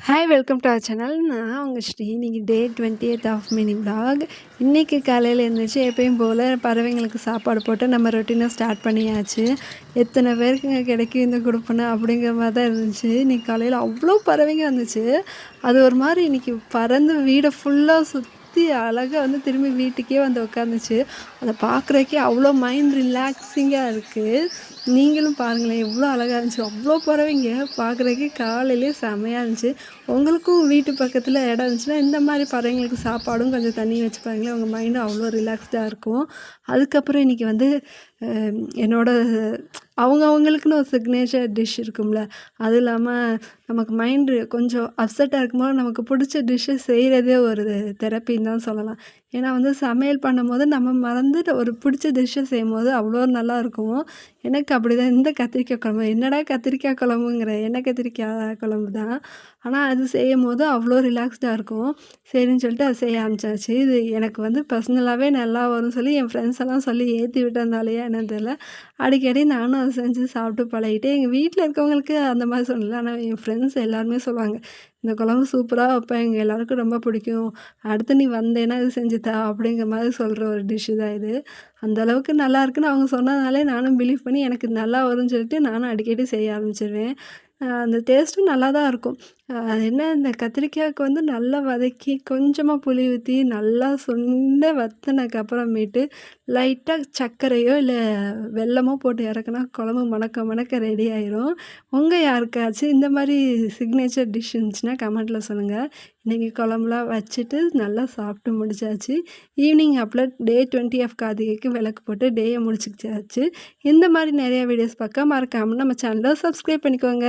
Hi welcome to our channel. நான் உங்கள் ஸ்ரீ. இன்னைக்கு டே 20th ஆஃப் மினி விலாக். இன்றைக்கி காலையில் எழுந்திரிச்சு எப்பயும் போல் பறவைங்களுக்கு சாப்பாடு போட்டு நம்ம ரொட்டீனாக ஸ்டார்ட் பண்ணியாச்சு. எத்தனை பேருக்குங்க கிடைக்கும் இந்த கொடுப்பனை அப்படிங்கிற மாதிரி தான் இருந்துச்சு. இன்றைக்கி காலையில் அவ்வளோ பறவைங்க வந்துச்சு. அது ஒரு மாதிரி இன்றைக்கி பறந்து வீடை ஃபுல்லாக சுற்றி அழகாக வந்து திரும்பி வீட்டுக்கே வந்து உட்காந்துச்சு. அதை பார்க்குறக்கே அவ்வளோ மைண்ட் ரிலாக்ஸிங்காக இருக்குது. நீங்களும் பாருங்களேன் எவ்வளோ அழகாக இருந்துச்சு. அவ்வளோ பறவைங்க பார்க்குறக்கே காலையிலே செம்மையாக இருந்துச்சு. உங்களுக்கும் வீட்டு பக்கத்தில் இடம் இருந்துச்சுன்னா இந்த மாதிரி பறவைங்களுக்கு சாப்பாடும் கொஞ்சம் தண்ணி வச்சு பாருங்களேன், உங்கள் மைண்டும் அவ்வளோ ரிலாக்ஸ்டாக இருக்கும். அதுக்கப்புறம் இன்றைக்கி வந்து என்னோட அவங்களுக்குன்னு ஒரு சிக்னேச்சர் டிஷ் இருக்கும்ல, அது இல்லாமல் நமக்கு மைண்டு கொஞ்சம் அப்செட்டாக இருக்கும்போது நமக்கு பிடிச்ச டிஷ்ஷை செய்கிறதே ஒரு தெரப்பின்னு தான் சொல்லலாம். ஏன்னா வந்து சமையல் பண்ணும்போது நம்ம மறந்துட்டு ஒரு பிடிச்ச டிஷ்ஷை செய்யும்போது அவ்வளோ நல்லாயிருக்கும். எனக்கு அப்படி தான். இந்த கத்திரிக்காய் குழம்பு, என்னடா கத்திரிக்காய் குழம்புங்கிற, எண்ணெய் கத்திரிக்காய் குழம்பு தான். ஆனால் அது செய்யும்போது அவ்வளோ ரிலாக்ஸ்டாக இருக்கும். சரின்னு சொல்லிட்டு அதை செய்ய ஆரம்பிச்சாச்சு. இது எனக்கு வந்து பர்சனலாகவே நல்லா வரும்னு சொல்லி என் ஃப்ரெண்ட்ஸ் எல்லாம் சொல்லி ஏற்றி விட்டதுனாலயா என்னன்னு தெரியல, அடிக்கடி நானும் அதை செஞ்சு சாப்பிட்டு பழகிட்டேன். எங்கள் வீட்டில் இருக்கவங்களுக்கு அந்த மாதிரி சொல்லல, ஆனால் என் ஃப்ரெண்ட்ஸ் எல்லாருமே சொல்லுவாங்க, இந்த குழம்பு சூப்பராக வைப்பேன், எங்கள் எல்லாருக்கும் ரொம்ப பிடிக்கும், அடுத்து நீ வந்தேன்னா இது செஞ்சு தா அப்படிங்கிற மாதிரி சொல்கிற ஒரு டிஷ்ஷு தான் இது. அந்த அளவுக்கு நல்லா இருக்குன்னு அவங்க சொன்னதுனாலே நானும் பிலீவ் பண்ணி எனக்கு நல்லா வரும்னு சொல்லிட்டு நானும் அடிக்கடி செய்ய ஆரம்பிச்சிருவேன். அந்த டேஸ்ட்டும் நல்லா தான் இருக்கும். அது என்ன, இந்த கத்திரிக்காய்க்கு வந்து நல்லா வதக்கி கொஞ்சமாக புளி ஊற்றி நல்லா சுண்ட வத்துனதுக்கு அப்புறமேட்டு லைட்டாக சர்க்கரையோ இல்லை வெல்லமோ போட்டு இறக்குனா குழம்பு மணக்க மணக்க ரெடி ஆயிரும். உங்கள் யாருக்காச்சும் இந்த மாதிரி சிக்னேச்சர் டிஷ் இருந்துச்சுன்னா கமெண்ட்டில் சொல்லுங்கள். இன்றைக்கி குழம்புலாம் வச்சுட்டு நல்லா சாப்பிட்டு முடிச்சாச்சு. ஈவினிங் அப்பில் டே 20 ஆஃப் கார்த்திகைக்கு விளக்கு போட்டு டேயை முடிச்சுக்கிச்சாச்சு. இந்த மாதிரி நிறைய வீடியோஸ் பார்க்க மறக்காமல் நம்ம சேனலை சப்ஸ்கிரைப் பண்ணிக்கோங்க.